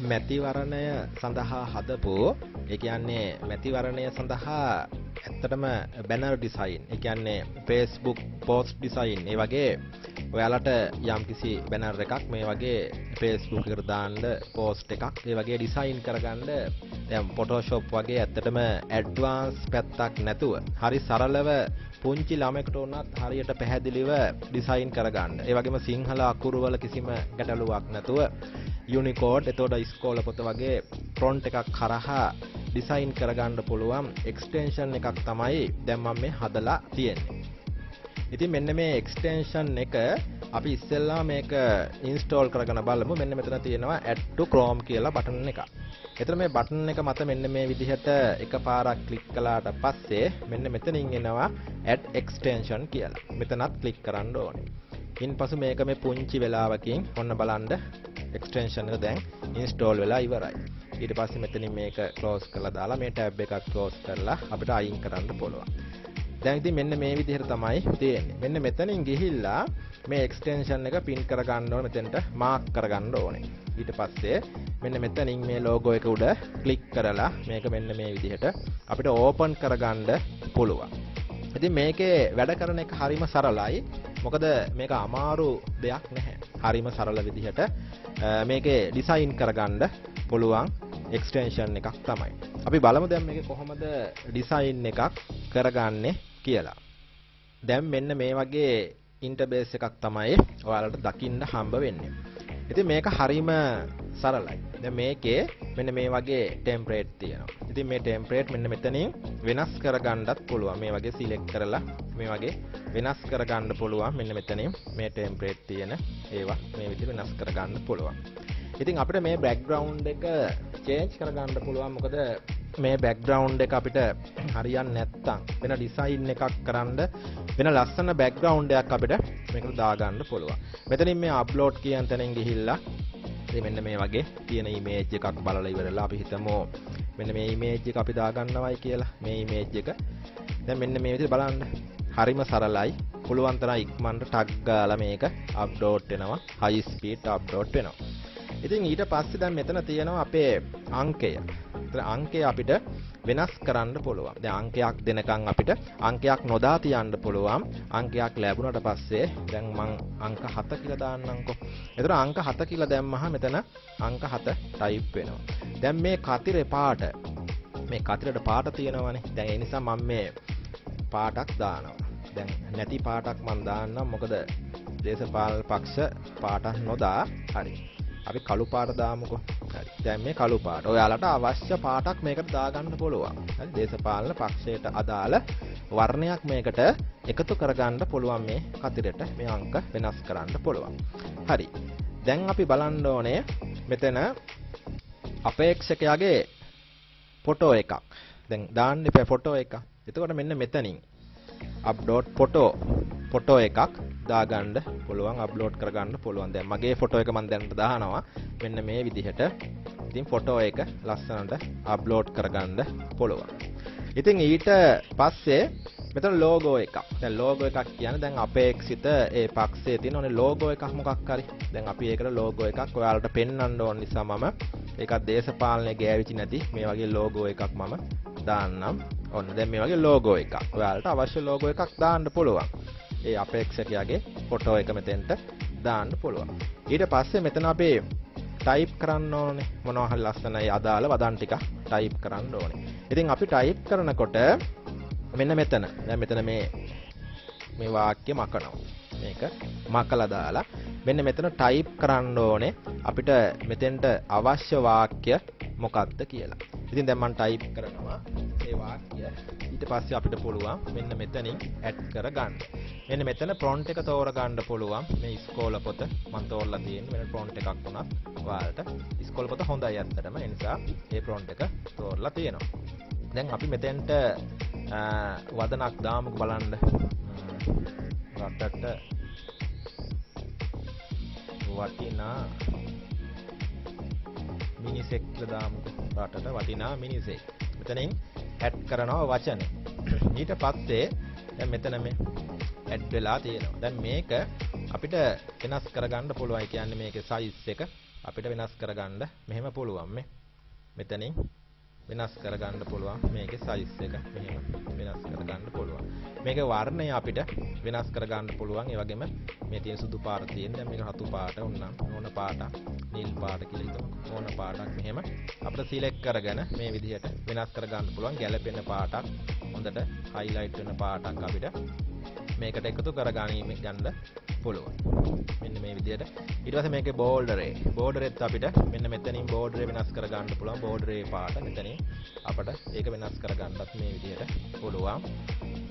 මැතිවරණය සඳහා හදපු ඒ කියන්නේ මැතිවරණය සඳහා ඇත්තටම බැනර් ඩිසයින් ඒ කියන්නේ Facebook post design ඒ වගේ ඔයාලට යම්කිසි බැනර් එකක් මේ වගේ Facebook එකට දාන්න post එකක් ඒ වගේ ඩිසයින් කරගන්න දැන් Photoshop වගේ ඇත්තටම ඇඩ්වාන්ස් පැත්තක් නැතුව හරි සරලව පුංචි ළමයෙකුට උනත් හරියට පැහැදිලිව ඩිසයින් කරගන්න. ඒ වගේම සිංහල අකුරු වල කිසිම ගැටලුවක් නැතුව යුනිකෝඩ් එතකොට ඉස්කෝල පොත වගේ ෆොන්ට් එකක් කරහා ඩිසයින් කරගන්න පුළුවන් එක්ස්ටෙන්ෂන් එකක් තමයි දැන් මම මේ හදලා තියෙන්නේ. ඉතින් මෙන්න මේ එක්ස්ටෙන්ෂන් එක අපි ඉස්සෙල්ලා මේක ඉන්ස්ටෝල් කරගෙන බලමු. මෙන්න මෙතන තියෙනවා add to Chrome කියලා බටන් එකක්. එතන මේ බටන් එක මත මෙන්න මේ විදිහට එකපාරක් ක්ලික් කළාට පස්සේ මෙන්න මෙතනින් එනවා add extension කියලා. මෙතනත් ක්ලික් කරන්න ඕනේ. ඉන්පසු මේක මේ පුංචි වෙලාවකින් ඔන්න බලන්න extension එක දැන් install වෙලා ඉවරයි. ඊට පස්සේ මෙතනින් මේක close කරලා දාලා මේ tab එකක් close කරලා අපිට අයින් කරන්න පුළුවන්. දැන් ඉතින් මෙන්න මේ විදිහට තමයි තියෙන්නේ. මෙන්න මෙතනින් ගිහිල්ලා මේ extension එක pin කර ගන්න ඕනේ මෙතෙන්ට mark කර ගන්න ඕනේ. ඊට පස්සේ මෙන්න මෙතනින් මේ logo එක උඩ click කරලා මේක මෙන්න මේ විදිහට අපිට open කරගන්න පුළුවන්. ඉතින් මේකේ වැඩ කරන එක හරිම සරලයි. මොකද මේක අමාරු දෙයක් නැහැ. හරිම සරල විදිහට මේකේ ඩිසයින් කරගන්න පුළුවන් එක්ස්ටෙන්ෂන් එකක් තමයි. අපි බලමු දැන් මේකේ කොහොමද ඩිසයින් එකක් කරගන්නේ කියලා. දැන් මෙන්න මේ වගේ ඉන්ටර්ෆේස් එකක් තමයි ඔයාලට දකින්න හම්බ වෙන්නේ. ඉතින් මේක හරිම සරලයි. දැන් මේකේ මෙන්න මේ වගේ ටෙම්ප්ලේට් තියෙනවා. ඉතින් මේ ටෙම්ප්ලේට් මෙන්න මෙතනින් වෙනස් කරගන්නත් පුළුවන්. මේ වගේ සිලෙක්ට් කරලා මේ වගේ වෙනස් කරගන්න පුළුවන්. මෙන්න මෙතනින් මේ ටෙම්ප්ලේට් තියෙන ඒවා මේ විදිහට වෙනස් කරගන්න පුළුවන්. ඉතින් අපිට මේ බෑග්ග්‍රවුන්ඩ් එක චේන්ජ් කරගන්න පුළුවන්. මොකද මේ බෑග්ග්‍රවුන්ඩ් එක අපිට හරියන්නේ නැත්තම් වෙන ඩිසයින් එකක් කරන්න වෙන ලස්සන බෑග්ග්‍රවුන්ඩ් එකක් අපිට මේකට දාගන්න පුළුවන්. මෙතනින් මේ අප්ලෝඩ් කියන තැනින් ගිහිල්ලා ඉතින් මෙන්න මේ වගේ තියෙන ඉමේජ් එකක් බලලා ඉවරලා අපි හිතමු මෙන්න මේ ඉමේජ් එක අපි දාගන්නවයි කියලා. මේ ඉමේජ් එක දැන් මෙන්න මේ විදිහට බලන්න. හරිම සරලයි. පුළුවන් තරම් ඉක්මනට ටග් ගාලා මේක අප්ලෝඩ් වෙනවා. හයි ස්පීඩ් අප්ලෝඩ් වෙනවා. ඉතින් ඊට පස්සේ දැන් මෙතන තියෙනවා අපේ අංකය. ඒතර අංකය අපිට වෙනස් කරන්න පුළුවන්. දැන් අංකයක් දෙනකන් අපිට අංකයක් නොදා තියන්න පුළුවන්. අංකයක් ලැබුණාට පස්සේ දැන් මං අංක 7 කියලා දාන්නම්කෝ. ඒතර අංක 7 කියලා දැම්මහම මෙතන අංක 7 ටයිප් වෙනවා. දැන් මේ කතිරේ පාට මේ කතිරේට පාට තියෙනවනේ. දැන් ඒ නිසා මම මේ පාටක් දානවා. දැන් නැති පාටක් මම දාන්නම්. මොකද දේශපාලන පක්ෂ පාට නොදා හරි. අපි කළු පාට දාමුකෝ. හරි. දැන් මේ කළු පාට. ඔයාලට අවශ්‍ය පාටක් මේකට දාගන්න පුළුවන්. හරි. දේශපාලන පක්ෂයට අදාළ වර්ණයක් මේකට එකතු කරගන්න පුළුවන් මේ කතිරෙට. මේ අංක වෙනස් කරන්න පුළුවන්. හරි. දැන් අපි බලන්න ඕනේ මෙතන අපේක්ෂකයාගේ ෆොටෝ එකක්. දැන් දාන්න ඉපේ ෆොටෝ එකක්. එතකොට මෙන්න මෙතනින් අප්ලෝඩ් ෆොටෝ එකක් දාගන්න පුළුවන්, අප්ලෝඩ් කරගන්න පුළුවන්. දැන් මගේ ෆොටෝ එක මම දැනට දානවා මෙන්න මේ විදිහට. ඉතින් ෆොටෝ එක ලස්සනට අප්ලෝඩ් කරගන්න පුළුවන්. ඉතින් ඊට පස්සේ මෙතන ලෝගෝ එකක්. දැන් ලෝගෝ එකක් කියන්නේ දැන් අපේක්ෂිත ඒ පක්ෂයේ තියෙන ඕනේ ලෝගෝ එකක් මොකක් හරි. දැන් අපි ඒකට ලෝගෝ එකක් ඔයාලට පෙන්වන්න ඕන නිසා මම ඒකත් දේශපාලනයේ ගෑවිච්ච නැති මේ වගේ ලෝගෝ එකක් මම දාන්නම්. ඔන්න දැන් මේ වගේ ලෝගෝ එකක්. ඔයාලට අවශ්‍ය ලෝගෝ එකක් දාන්න පුළුවන්. ඒ අපේක්ෂකයාගේ ෆොටෝ එක මෙතෙන්ට දාන්න පුළුවන්. ඊට පස්සේ මෙතන අපි ටයිප් කරන්න ඕනේ. මොනවා හරි ලස්සනයි අදාළ වදන් ටික ටයිප් කරන්න ඕනේ. ඉතින් අපි ටයිප් කරනකොට මෙන්න මෙතන. දැන් මෙතන මේ වාක්‍ය මකනවා. මේක මකලා දාලා මෙන්න මෙතන ටයිප් කරන්න ඕනේ. අපිට මෙතෙන්ට අවශ්‍ය වාක්‍ය මොකක්ද කියලා. ඉතින් දැන් මම ටයිප් කරනවා මේ වාක්‍ය. ඊට පස්සේ අපිට පුළුවන් මෙන්න මෙතනින් ඇඩ් කරගන්න. මෙන්න මෙතන ෆොන්ට් එක තෝරගන්න පුළුවන්. මේ ඉස්කෝල පොත මම තෝරලා තියෙන්නේ වෙන ෆොන්ට් එකක් වුණත් ඔයාලට ඉස්කෝල පොත හොඳයි අත්තටම. ඒ නිසා මේ ෆොන්ට් එක තෝරලා තියෙනවා. දැන් අපි මෙතෙන්ට වදනක් දාමුක බලන්න. රටට වටිනා මිනිසෙක් කියලා දාමුක. රටට වටිනා මිනිසෙක්. මෙතනින් ඇඩ් කරනවා වචනේ. ඊට පස්සේ දැන් මෙතන මේ ඇඩ් වෙලා තියෙනවා. දැන් මේක අපිට වෙනස් කරගන්න පුළුවන්. කියන්නේ මේකේ සයිස් එක අපිට වෙනස් කරගන්න මෙහෙම පුළුවන් මේ. මෙතනින් වෙනස් කරගන්න පුළුවන් මේකේ සයිස් එක මෙහෙම වෙනස් කරගන්න පුළුවන්. මේකේ වර්ණය අපිට වෙනස් කරගන්න පුළුවන්. ඒ වගේම මේ තියෙන සුදු පාට තියෙන දැන් මේක රතු පාට වුණා. ඕන පාටක් නිල් පාට කියලා හිතමු. ඕන පාටක් මෙහෙම අපිට සිලෙක්ට් කරගෙන මේ විදිහට වෙනස් කරගන්න පුළුවන්. ගැළපෙන පාටක් හොඳට highlight වෙන පාටක් අපිට මේකට එකතු කරගන්න ගන්න පුළුවන්. මෙන්න මේ විදිහට. ඊට පස්සේ මේකේ border එකත් අපිට මෙන්න මෙතනින් border වෙනස් කරගන්න පුළුවන්. border පාට මෙතනින් අපිට ඒක වෙනස් කරගන්නත් මේ විදිහට පුළුවන්.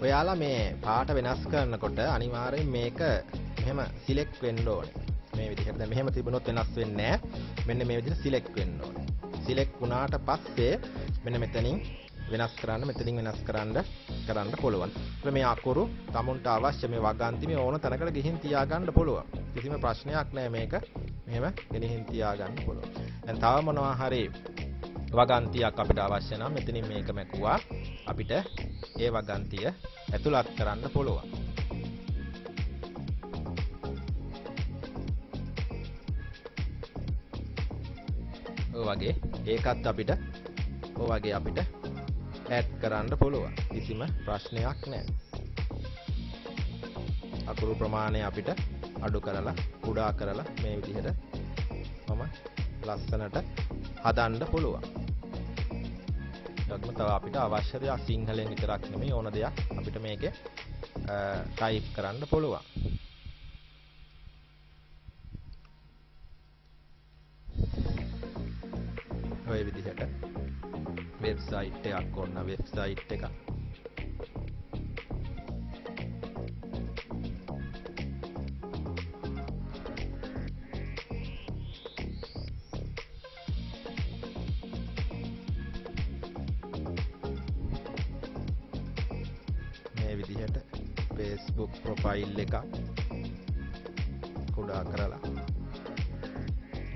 ඔයාලා මේ පාට වෙනස් කරනකොට අනිවාර්යෙන් මේක මෙහෙම සිලෙක්ට් වෙන්න ඕනේ. මේ විදිහට. දැන් මෙහෙම තිබුණොත් වෙනස් වෙන්නේ නැහැ. මෙන්න මේ විදිහට සිලෙක්ට් වෙන්න ඕනේ. සිලෙක්ට් වුණාට පස්සේ මෙන්න මෙතනින් වෙනස් කරන්න මෙතනින් වෙනස් කරන්න පුළුවන්. මේ අකුරු tamunට අවශ්‍ය මේ වගන්ති මේ ඕන තැනකට ගිහින් තියාගන්න පුළුවන්. කිසිම ප්‍රශ්නයක් නැහැ මේක. මෙහෙම ගෙනිහින් තියාගන්න පුළුවන්. දැන් තව මොනවා හරි වගන්තියක් අපිට අවශ්‍ය නම් මෙතනින් මේක මැකුවා අපිට ඒ වගන්තිය ඇතුළත් කරන්න පුළුවන්. ඔය වගේ ඒකත් අපිට ඇඩ් කරන්න පුළුවන්. කිසිම ප්‍රශ්නයක් නැහැ. අකුරු ප්‍රමාණය අපිට අඩු කරලා කුඩා කරලා මේ විදිහට මම ලස්සනට හදන්න පුළුවන්. ඊළඟට තව අපිට අවශ්‍ය දෙයක් සිංහලෙන් විතරක් නෙමෙයි ඕන දෙයක් අපිට මේකේ ටයිප් කරන්න පුළුවන්. ඔය විදිහට වෙබ්සයිට් එකක් ඕන වෙබ්සයිට් එක මේ විදිහට Facebook ප්‍රොෆයිල් එක කුඩා කරලා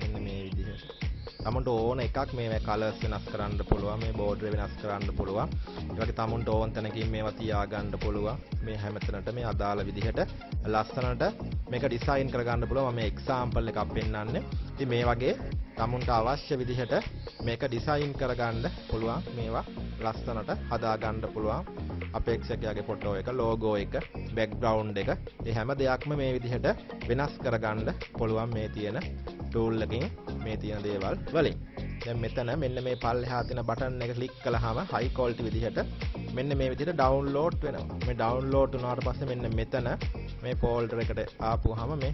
මෙන්න මේ විදිහට තමුන්ට ඕන එකක් මේ කලර්ස් වෙනස් කරන්න පුළුවන් මේ බෝඩර් වෙනස් කරන්න පුළුවන් ඒ වගේ තමුන්ට ඕන තැනකින් මේවා තියාගන්න පුළුවන් මේ හැමතැනට මේ අදාළ විදිහට ලස්සනට මේක ඩිසයින් කරගන්න පුළුවන් මම එක්සැම්පල් එකක් පෙන්නන්නේ ඉතින් මේ වගේ තමුන්ට අවශ්‍ය විදිහට මේක ඩිසයින් කරගන්න පුළුවන් මේවා ලස්සනට හදාගන්න පුළුවන් අපේක්ෂකයාගේ ෆොටෝ එක ලෝගෝ එක බෑග්ග්‍රවුන්ඩ් එක මේ හැම දෙයක්ම මේ විදිහට වෙනස් කරගන්න පුළුවන් මේ තියෙන ටූල් එකකින් මේ තියෙන දේවල් වලින් දැන් මෙතන මෙන්න මේ පල්ලෙහා තියෙන බටන් එක ක්ලික් කළාම හයි ක්වොලිටි විදිහට මෙන්න මේ විදිහට ඩවුන්ලෝඩ් වෙනවා මේ ඩවුන්ලෝඩ් වුණාට පස්සේ මෙන්න මෙතන මේ ෆෝල්ඩර් එකට ආපුවාම මේ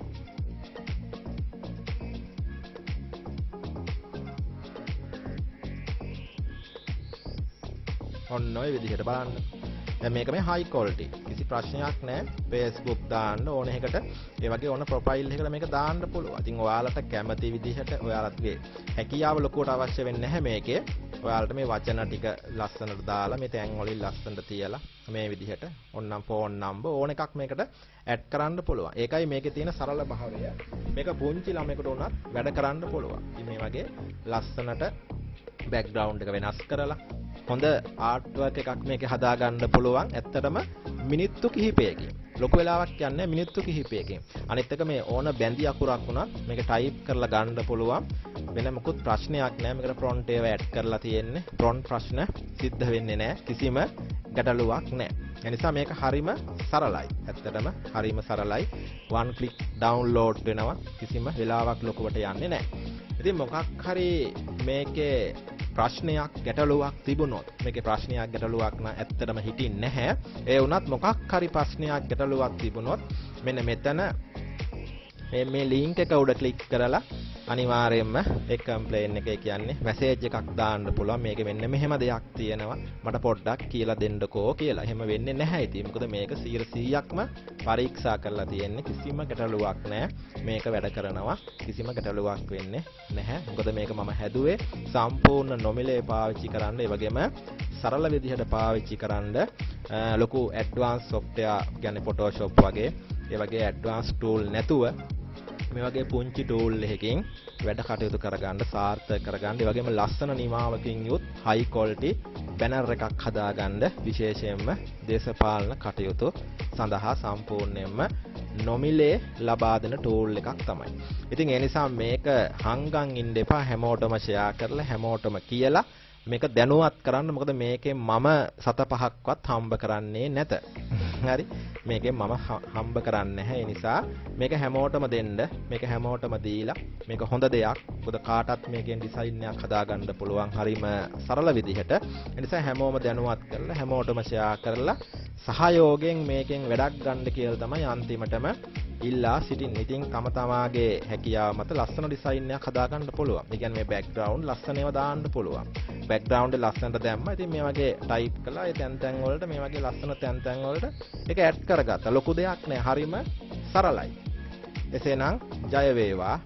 ඔන්න ඔය විදිහට බලන්න දැන් මේක මේ high quality කිසි ප්‍රශ්නයක් නැහැ Facebook දාන්න ඕන එකකට ඒ වගේ ඕන ප්‍රොෆයිල් එකකට මේක දාන්න පුළුවන්. ඉතින් ඔයාලට කැමති විදිහට ඔයාලගේ හැකියාව ලොකුවට අවශ්‍ය වෙන්නේ නැහැ මේකේ. ඔයාලට මේ වචන ටික ලස්සනට දාලා මේ තැන් වලින් ලස්සනට තියලා මේ විදිහට ඕනනම් ෆෝන් නම්බර් ඕන එකක් මේකට ඇඩ් කරන්න පුළුවන්. ඒකයි මේකේ තියෙන සරල භාවය. මේක පුංචි ළමයෙකුට උනත් වැඩ කරන්න පුළුවන්. ඉතින් මේ වගේ ලස්සනට බෑග්ග්‍රවුන්ඩ් එක වෙනස් කරලා හොඳ ආර්ට් වර්ක් එකක් මේකේ හදාගන්න පුළුවන්. ඇත්තටම මිනිත්තු කිහිපයකින්. ලොකු වෙලාවක් යන්නේ මිනිත්තු කිහිපයකින්. අනිත් එක මේ ඕන බැඳි අකුරක් වුණත් මේක ටයිප් කරලා ගන්න පුළුවන්. වෙන මොකුත් ප්‍රශ්නයක් නැහැ. මේකට ෆොන්ට් ඒව ඇඩ් කරලා තියෙන්නේ. ෆොන්ට් ප්‍රශ්න සිද්ධ වෙන්නේ නැහැ. කිසිම ගැටලුවක් නැහැ. ඒ නිසා මේක හරිම සරලයි. ඇත්තටම හරිම සරලයි. one click download වෙනවා. කිසිම වෙලාවක් ලොකුවට යන්නේ නැහැ. ඉතින් මොකක් හරි මේකේ ප්‍රශ්නයක් ගැටලුවක් තිබුණොත් මේකේ ප්‍රශ්නයක් ගැටලුවක් නම් ඇත්තටම හිටින්නේ නැහැ. ඒ වුණත් මොකක් හරි ප්‍රශ්නයක් ගැටලුවක් තිබුණොත් මෙන්න මෙතන මේ link එක උඩ ක්ලික් කරලා අනිවාර්යයෙන්ම ඒ කම්ප්ලේන් එකේ කියන්නේ මැසේජ් එකක් දාන්න පුළුවන්. මේකේ මෙන්න මෙහෙම දෙයක් තියෙනවා. මට පොඩ්ඩක් කියලා දෙන්නකෝ කියලා. එහෙම වෙන්නේ නැහැ ඉතින්. මොකද මේක 100%ක්ම පරීක්ෂා කරලා තියෙන්නේ. කිසිම ගැටලුවක් නැහැ. මේක වැඩ කරනවා. කිසිම ගැටලුවක් වෙන්නේ නැහැ. මොකද මේක මම හැදුවේ සම්පූර්ණ නොමිලේ පාවිච්චි කරන්න. ඒ වගේම සරල විදිහට පාවිච්චි කරන්න ලොකු ඇඩ්වාන්ස් software කියන්නේ Photoshop වගේ ඒ වගේ ඇඩ්වාන්ස් tool නැතුව මේ වගේ පුංචි ටූල් එකකින් වැඩ කටයුතු කරගන්න සාර්ථක කරගන්න ඒ වගේම ලස්සන නිමාවකින් යුත් high quality banner එකක් හදාගන්න විශේෂයෙන්ම දේශපාලන කටයුතු සඳහා සම්පූර්ණයෙන්ම නොමිලේ ලබා දෙන ටූල් එකක් තමයි. ඉතින් ඒ නිසා මේක හංගන් ඉන්න එපා හැමෝටම ෂෙයා කරලා හැමෝටම කියලා මේක දැනුවත් කරන්න. මොකද මේකෙන් මම සත පහක්වත් හම්බ කරන්නේ නැත. හරි මේකෙන් මම හම්බ කරන්නේ නැහැ. ඒ නිසා මේක හැමෝටම දෙන්න. මේක හැමෝටම දීලා මේක හොඳ දෙයක්. මොකද කාටත් මේකෙන් ඩිසයින් එකක් හදාගන්න පුළුවන් හරිම සරල විදිහට. ඒ නිසා හැමෝම දැනුවත් කරලා හැමෝටම ෂෙයා කරලා සහයෝගයෙන් මේකෙන් වැඩක් ගන්න කියලා තමයි අන්තිමටම ඉල්ලා සිටින්. ඉතින් තම තමාගේ හැකියාව මත ලස්සන ඩිසයින් එකක් හදාගන්න පුළුවන්. ඒ කියන්නේ මේ බෑග්ග්‍රවුන්ඩ් ලස්සනව දාන්න පුළුවන්. බෑග්ග්‍රවුන්ඩ් එක ලස්සනට දැම්මා. ඉතින් මේ වගේ ටයිප් කළා. ඒ තැන් වලට මේ වගේ ලස්සන තැන් වලට ඒක ඇඩ් කරගත්තා. ලොකු දෙයක් නෑ. හරිම සරලයි. එසේනම් ජය වේවා.